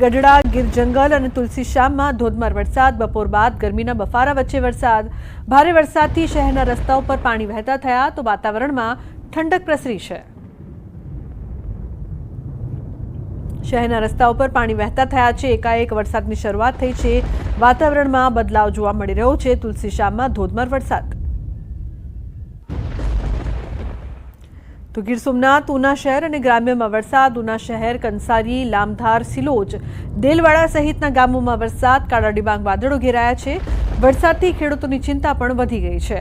ગઢડા, ગીર જંગલ અને તુલસીશ્યામમાં ધોધમાર વરસાદ. બપોર બાદ ગરમીના બફારા વચ્ચે વરસાદ. ભારે વરસાદથી શહેરના રસ્તાઓ પર પાણી વહેતા થયા તો વાતાવરણમાં ઠંડક પ્રસરી છે. શહેરના રસ્તાઓ પર પાણી વહેતા થયા છે. એકાએક વરસાદની શરૂઆત થઈ છે. વાતાવરણમાં બદલાવ જોવા મળી રહ્યો છે. તુલસીશ્યામમાં ધોધમાર વરસાદ. તો ગીર સોમનાથ, ઉના શહેર અને ગ્રામ્યમાં વરસાદ. ઉના શહેર, કંસારી, લામધાર, સિલોજ, દેલવાડા સહિતના ગામોમાં વરસાદ. કાળા ડિબાંગ વાદળો ઘેરાયા છે. વરસાદથી ખેડૂતોની ચિંતા પણ વધી ગઈ છે.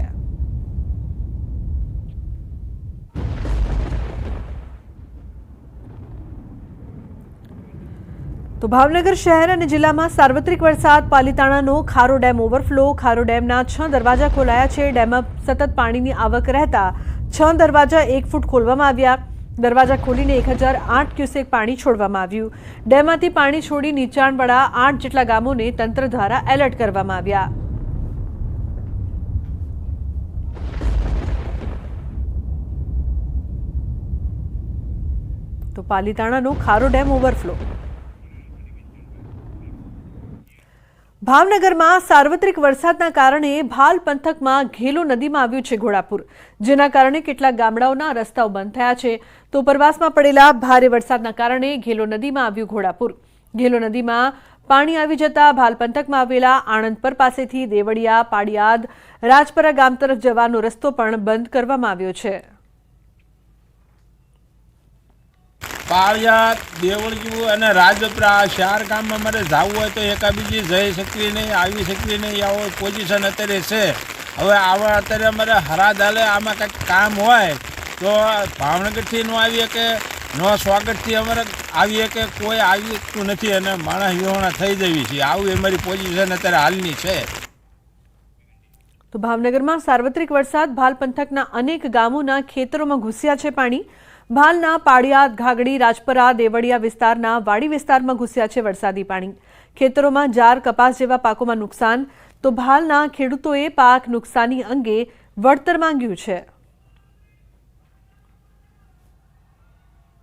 તો ભાવનગર શહેર અને જિલ્લામાં સાર્વત્રિક વરસાદ. પાલીતાણાનો ખારો ડેમ ઓવરફ્લો. ખારો ડેમના 6 દરવાજા ખોલાયા છે. ડેમમાં સતત પાણીની આવક રહેતા 6 દરવાજા 1 ફૂટ ખોલવામાં આવ્યા. દરવાજા ખોલીને 1008 ક્યુસેક પાણી છોડવામાં આવ્યું. ડેમમાંથી પાણી છોડી નીચાણવાળા 8 જેટલા ગામોને તંત્ર દ્વારા એલર્ટ કરવામાં આવ્યા. તો પાલીતાણાનો ખારો ડેમ ઓવરફ્લો. ભાવનગરમાં સાર્વત્રિક વરસાદના કારણે ભાલ પંથકમાં ઘેલો નદીમાં આવ્યું છે ઘોડાપુર, જેના કારણે કેટલાક ગામડાઓના રસ્તાઓ બંધ થયા છે. તો ઉપરવાસમાં પડેલા ભારે વરસાદના કારણે ઘેલો નદીમાં આવ્યું ઘોડાપુર. ઘેલો નદીમાં પાણી આવી જતા ભાલ પંથકમાં આવેલા આણંદપર પાસેથી દેવળિયા, પાડિયાદ, રાજપરા ગામ તરફ જવાનો રસ્તો પણ બંધ કરવામાં આવ્યો છે. પાળિયાદ, દેવળિયું અને રાજપરા 4 ગામમાં મારે જવું હોય તો એકાબીજી જઈ શકવી નહીં, આવી શકવી નહીં. આવો પોઝિશન અત્યારે છે. હવે આવા અત્યારે અમારે હરાદ હાલે આમાં કંઈક કામ હોય તો ભાવનગરથી ન આવીએ કે ન સ્વાગતથી અમારે આવીએ કે કોઈ આવતું નથી અને માણસ વિહોણા થઈ જવી છે. આવું અમારી પોઝિશન અત્યારે હાલની છે. તો ભાવનગરમાં સાર્વત્રિક વરસાદ. ભાલ પંથકના અનેક ગામોના ખેતરોમાં ઘૂસ્યા છે પાણી. ભાલના પાડિયાદ, ઘાગડી, રાજપરા, દેવળિયા વિસ્તારના વાડી વિસ્તારમાં ઘૂસ્યા છે વરસાદી પાણી. ખેતરોમાં જાર, કપાસ જેવા પાકોમાં નુકસાન. તો ભાલના ખેડૂતોએ પાક નુકસાની અંગે વળતર માંગ્યું છે.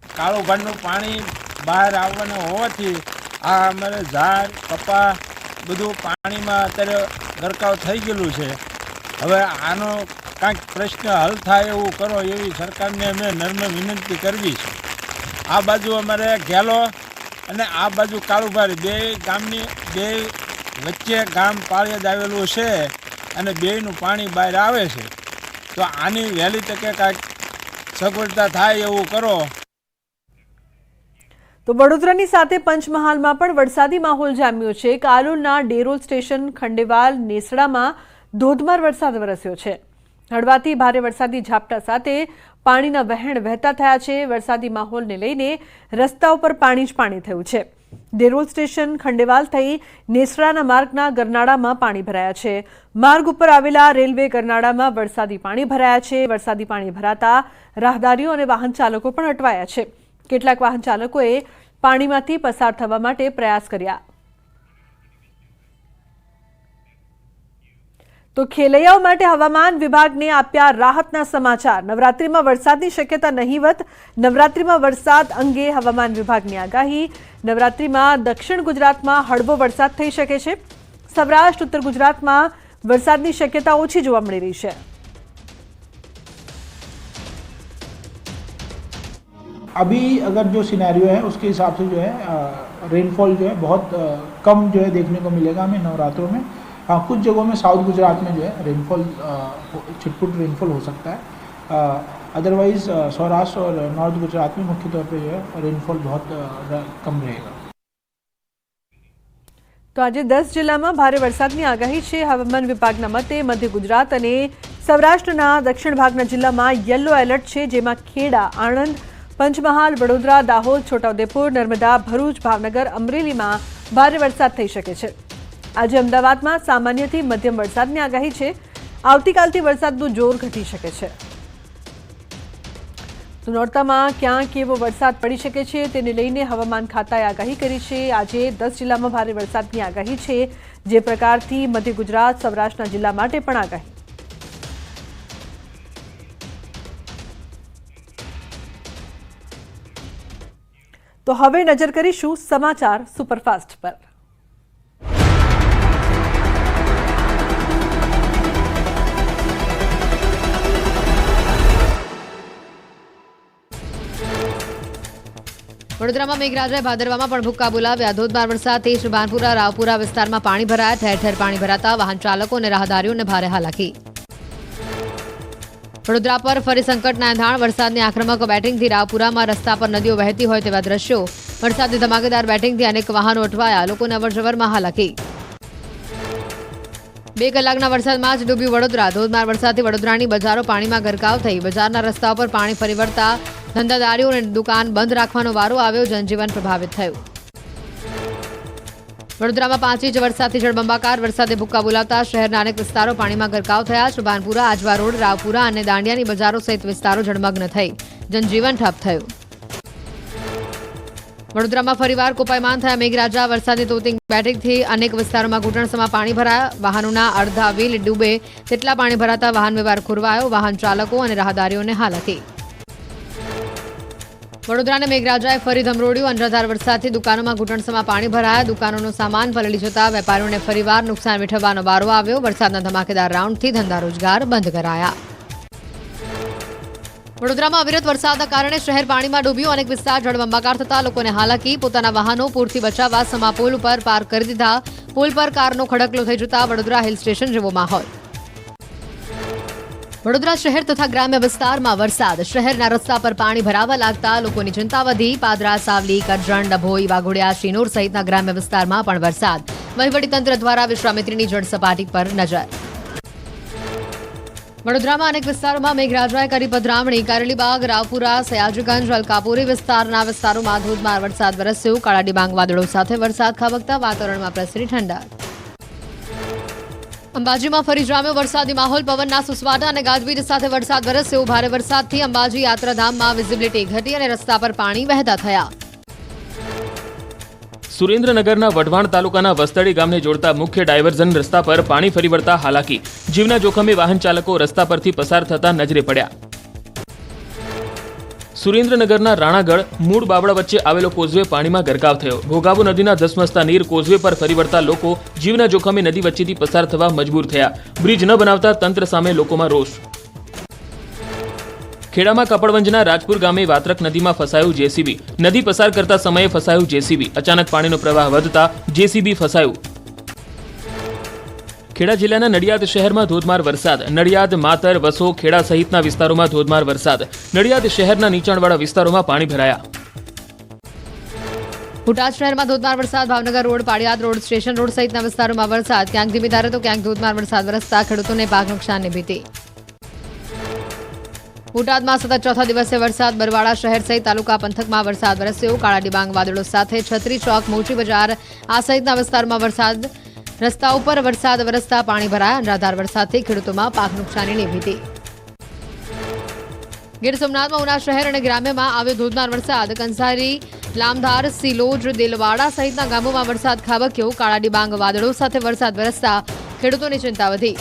કાળું ભાનનું પાણી બહાર આવવાનું હોવાથી આ અમારે ઝાડ, કપા બધું પાણીમાં અત્યારે ગરકાવ થઈ ગયેલું છે. હવે આનો કાંઈક પ્રશ્ન હલ થાય એવું કરો એવી સરકારને અમે નમ્ર વિનંતી કરવી છે. આ બાજુ અમારે ઘેલો અને આ બાજુ કાળુભારી બે ગામની બે વચ્ચે ગામ પાળિયાદ આવેલું છે અને બેયનું પાણી બહાર આવે છે. તો આની વહેલી તકે કાંઈક સગવડતા થાય એવું કરો. તો વડોદરાની સાથે પંચમહાલમાં પણ વરસાદી માહોલ જામ્યો છે. કાલોલના ડેરોલ સ્ટેશન, ખંડેવાલ, નેસડામાં ધોધમાર વરસાદ વરસ્યો છે. હળવાથી ભારે વરસાદી ઝાપટા સાથે પાણીના વહેણ વહેતા થયા છે. વરસાદી માહોલને લઈને રસ્તાઓ પર પાણી જ પાણી થયું છે. ડેરોલ સ્ટેશન, ખંડેવાલ થઈ નેસડાના માર્ગના ગરનાળામાં પાણી ભરાયા છે. માર્ગ ઉપર આવેલા રેલવે ગરનાળામાં વરસાદી પાણી ભરાયા છે. વરસાદી પાણી ભરાતા રાહદારીઓ અને વાહન ચાલકો પણ અટવાયા છે. કેટલાક વાહન ચાલકોએ પાણીમાંથી પસાર થવા માટે પ્રયાસ કર્યા. તો ખેલૈયાઓ માટે હવામાન વિભાગને આપ્યા રાહતના સમાચાર. નવરાત્રિમાં વરસાદની શક્યતા નહીવત. નવરાત્રિમાં વરસાદ અંગે હવામાન વિભાગની આગાહી. નવરાત્રિમાં દક્ષિણ ગુજરાતમાં હળવો વરસાદ થઈ શકે છે. સૌરાષ્ટ્ર, ઉત્તર ગુજરાતમાં વરસાદની શક્યતા ઓછી જોવા મળી રહી છે. अभी अगर जो सिनेरियो है उसके हिसाब से जो है रेनफॉल जो है बहुत कम जो है देखने को मिलेगा हमें नवरात्रों में. हाँ, कुछ जगहों में साउथ गुजरात में जो है रेनफॉल छिटपुट रेनफॉल हो सकता है. अदरवाइज सौराष्ट्र और नॉर्थ गुजरात में मुख्य तौर पे जो है रेनफॉल बहुत कम रहेगा. તો આજે 10 જિલ્લામાં ભારે વરસાદની આગાહી છે. હવામાન વિભાગના મતે મધ્ય ગુજરાત અને સૌરાષ્ટ્રના દક્ષિણ ભાગના જિલ્લામાં યલો એલર્ટ છે, જેમાં ખેડા, આણંદ, પંચમહાલ, વડોદરા, દાહોદ, છોટાઉદેપુર, નર્મદા, ભરૂચ, ભાવનગર, અમરેલીમાં ભારે વરસાદ થઈ શકે છે. આજે અમદાવાદમાં સામાન્યથી મધ્યમ વરસાદની આગાહી છે. આવતીકાલથી વરસાદનું જોર ઘટી શકે છે. તો નોરતામાં ક્યાં કેવો વરસાદ પડી શકે છે તેને લઈને હવામાન ખાતાએ આગાહી કરી છે. આજે 10 જિલ્લામાં ભારે વરસાદની આગાહી છે. જે પ્રકારથી મધ્ય ગુજરાત, સૌરાષ્ટ્રના જિલ્લા માટે પણ આગાહી. તો હવે નજર કરીશું સમાચાર સુપરફાસ્ટ પર। વડોદરામાં મેઘરાજાએ ભાદરવામાં પણ ભૂક્કા બોલાવ્યા। ધોધમાર વરસાદથી શુભાનપુરા રાવપુરા વિસ્તારમાં પાણી ભરાયા। ઠેર ઠેર પાણી ભરાતા વાહન ચાલકો અને રાહદારીઓને ભારે હાલાકી। વડોદરા પર ફરી સંકટના એંધાણ। વરસાદની આક્રમક બેટિંગથી રાવપુરામાં રસ્તા પર નદીઓ વહેતી હોય તેવા દ્રશ્યો। વરસાદની ધમાકેદાર બેટિંગથી અનેક વાહનો અટવાયા। લોકોને અવરજવરમાં હાલાકી। 2 કલાકના વરસાદમાં જ ડૂબ્યું વડોદરા। ધોધમાર વરસાદથી વડોદરાની બજારો પાણીમાં ગરકાવ થઈ। બજારના રસ્તાઓ પર પાણી ફરી વળતા ધંધાદારીઓને દુકાન બંધ રાખવાનો વારો આવ્યો। જનજીવન પ્રભાવિત થયું। વડોદરામાં 5 ઇંચ વરસાદથી જળબંબાકાર। વરસાદે ભૂક્કા બોલાવતા શહેરના અનેક વિસ્તારો પાણીમાં ગરકાવ થયા। શુભાનપુરા, આજવા રોડ, રાવપુરા અને દાંડિયાની બજારો સહિત વિસ્તારો જળમગ્ન થઈ જનજીવન ઠપ થયું। વડોદરામાં ફરીવાર કોપાયમાન થયા મેઘરાજા। વરસાદની તોતિંગ બેટિંગથી અનેક વિસ્તારોમાં ઘૂંટણસમાં પાણી ભરાયા। વાહનોના અડધા વ્હીલ ડૂબે તેટલા પાણી ભરાતા વાહન વ્યવહાર ખોરવાયો। વાહન ચાલકો અને રાહદારીઓને હાલાકી। વડોદરાને મેઘરાજાએ ફરી ધમરોડ્યું। અનરાધાર વરસાદથી દુકાનોમાં ઘૂંટણસમાં પાણી ભરાયા। દુકાનોનો સામાન પલળી જતા વેપારીઓને ફરીવાર નુકસાન વેઠવવાનો વારો આવ્યો। વરસાદના ધમાકેદાર રાઉન્ડથી ધંધા રોજગાર બંધ કરાયા। વડોદરામાં અવિરત વરસાદના કારણે શહેર પાણીમાં ડૂબ્યું। અનેક વિસ્તાર જળબંબાકાર થતા લોકોને હાલાકી। પોતાના વાહનો પૂરથી બચાવવા સમા પુલ ઉપર પાર્ક કરી દીધા। પુલ પર કારનો ખડકલો થઈ જતા વડોદરા હિલ સ્ટેશન જેવો માહોલ। વડોદરા શહેર તથા ગ્રામ્ય વિસ્તારમાં વરસાદ। શહેરના રસ્તા પર પાણી ભરાવા લાગતા લોકોની ચિંતા વધી। પાદરા, સાવલી, કરજણ, ડભોઈ, વાઘોડિયા, શ્રીનોર સહિતના ગ્રામ્ય વિસ્તારમાં પણ વરસાદ। વહીવટીતંત્ર દ્વારા વિશ્વામિત્રીની જળ સપાટી પર નજર। વડોદરામાં અનેક વિસ્તારોમાં મેઘરાજાએ કરી પધરામણી। કારેલીબાગ, રાવપુરા, સયાજીગંજ, અલકાપુરી વિસ્તારના વિસ્તારોમાં ધોધમાર વરસાદ વરસ્યો। કાળા ડિબાંગ વાદળો સાથે વરસાદ ખાબકતા વાતાવરણમાં પ્રસરી ઠંડક। અંબાજીમાં ફરી જામ્યો વરસાદી માહોલ। પવનના સુસવાટા અને ગાજવીજ સાથે વરસાદ વરસ્યો। ભારે વરસાદથી અંબાજી યાત્રાધામમાં વિઝિબિલિટી ઘટી અને રસ્તા પર પાણી વહેતા થયા। સુરેન્દ્રનગરના વઢવાણ તાલુકાના વસ્તડી ગામને જોડતા મુખ્ય ડાયવર્ઝન રસ્તા પર પાણી ફરી વળતા હાલાકી। જીવના જોખમે વાહન ચાલકો રસ્તા પરથી પસાર થતા નજરે પડ્યા। સુરેન્દ્રનગરના રાણાગઢ મૂળ બાવળા વચ્ચે આવેલો કોઝવે પાણીમાં ગરકાવ થયો। ભોગાવો નદીના ધસમસતા નીર કોઝવે પર ફરી વળતા લોકો જીવના જોખમે નદી વચ્ચેથી પસાર થવા મજબૂર થયા। બ્રિજ ન બનાવતા તંત્ર સામે લોકોમાં રોષ। ખેડામાં કપડવંજના રાજપુર ગામે વાત્રક નદીમાં ફસાયું જેસીબી। નદી પસાર કરતા સમયે ફસાયું જેસીબી। અચાનક પાણીનો પ્રવાહ વધતા જેસીબી ફસાયું। ખેડા જિલ્લાના નડિયાદ શહેરમાં ધોધમાર વરસાદ। નડિયાદ, માતર, વસો, ખેડા સહિતના વિસ્તારોમાં ધોધમાર વરસાદ। નડિયાદ શહેરના નીચાણવાળા વિસ્તારોમાં પાણી ભરાયા। બોટાદ શહેરમાં ધોધમાર વરસાદ। Bhavnagar road, Paliyad road, station road સહિતના વિસ્તારોમાં વરસાદ। ક્યાંક ધીમી ધારે તો ક્યાંક ધોધમાર વરસાદ વરસતા ખેડૂતોને પાક નુકસાનની ભીતિ। બોટાદમાં સતત ચોથા દિવસે વરસાદ। બરવાડા શહેર સહિત તાલુકા પંથકમાં વરસાદ વરસ્યો। કાળા ડિબાંગ વાદળો સાથે છત્રી ચોક, મોચી બજાર આ સહિતના વિસ્તારમાં વરસાદ। રસ્તાઓ પર વરસાદ વરસતા પાણી ભરાયા। અનરાધાર વરસાદથી ખેડૂતોમાં પાક નુકસાનીની ભીતિ। ગીર સોમનાથમાં ઉના શહેર અને ગ્રામ્યમાં આવ્યો ધોધમાર વરસાદ। કંસારી, લામધાર, સિલોજ, દેલવાડા સહિતના ગામોમાં વરસાદ ખાબક્યો। કાળા ડિબાંગ વાદળો સાથે વરસાદ વરસતા ખેડૂતોની ચિંતા વધી।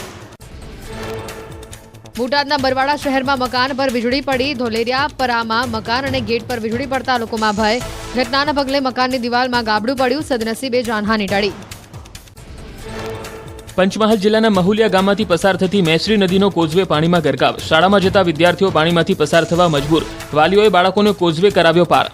બોટાદના બરવાડા શહેરમાં મકાન પર વીજળી પડી। ધોલેરિયાપરામાં મકાન અને ગેટ પર વીજળી પડતા લોકોમાં ભય। ઘટનાના પગલે મકાનની દિવાલમાં ગાબડું પડ્યું। સદનસીબે જાનહાની ટળી। પંચમહાલ જિલ્લાના મહુલિયા ગામમાંથી પસાર થતી મેસરી નદીનો કોઝવે પાણીમાં ગરકાવ। શાળામાં જતા વિદ્યાર્થીઓ પાણીમાંથી પસાર થવા મજબૂર। વાલીઓએ બાળકોને કોઝવે કરાવ્યો પાર।